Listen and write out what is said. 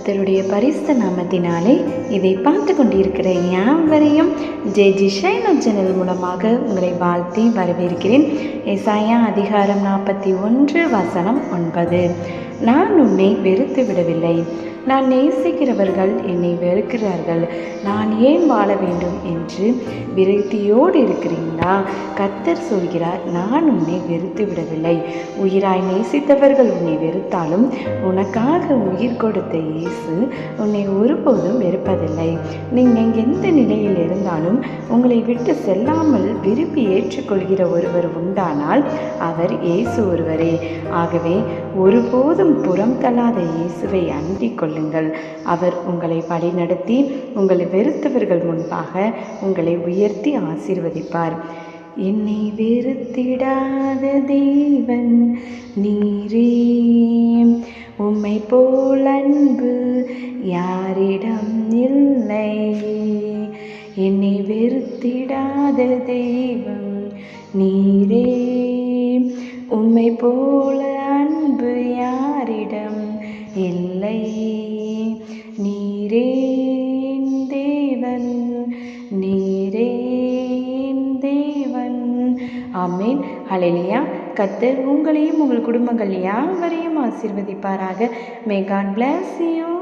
கர்த்தருடைய பரிசுத்த நாமத்தினாலே இதை பார்த்து கொண்டிருக்கிற யாவரையும் ஜெஜி ஷைனோ சேனல் மூலமாக உங்களை வாழ்த்தி வரவேற்கிறேன். ஏசாயா அதிகாரம் 41 வசனம் 9. நான் உன்னை வெறுத்து விடவில்லை, நான் நேசிக்கிறவர்கள் என்னை வெறுக்கிறார்கள், நான் ஏன் வாழ வேண்டும் என்று விரக்தியோடு இருக்கிறீங்களா? கர்த்தர் சொல்கிறார், நான் உன்னை வெறுத்து விடவில்லை. உயிராய் நேசித்தவர்கள் உன்னை வெறுத்தாலும் உனக்காக உயிர் கொடுத்த இயேசு உன்னை ஒருபோதும் வெறுப்பதில்லை. நீங்கள் எந்த நிலையில் இருந்தாலும் உங்களை விட்டு செல்லாமல் விரும்பி ஏற்றுக்கொள்கிற ஒருவர் உண்டானால் அவர் இயேசு ஒருவரே. ஆகவே ஒருபோதும் புறம் தள்ளாத இயேசுவை அண்டிக் கொள்ளுங்கள். அவர் உங்களை வழிநடத்தி உங்களை வெறுத்தவர்கள் முன்பாக உங்களை உயர்த்தி ஆசீர்வதிப்பார். என்னை வெறுத்திடாத தேவன் நீரே, உம்மை போல் அன்பு யாரிடம் இல்லை. என்னை வெறுத்திடாத தேவன் நீரே, உம்மை போல அன்பு யாரிடம் இல்லை. நீரே தேவன், நீரே தேவன். ஆமென். ஹல்லேலூயா. கர்த்தர் உங்களையும் உங்கள் குடும்பங்கள் யாவரையும் ஆசீர்வதிப்பாராக. May God bless you.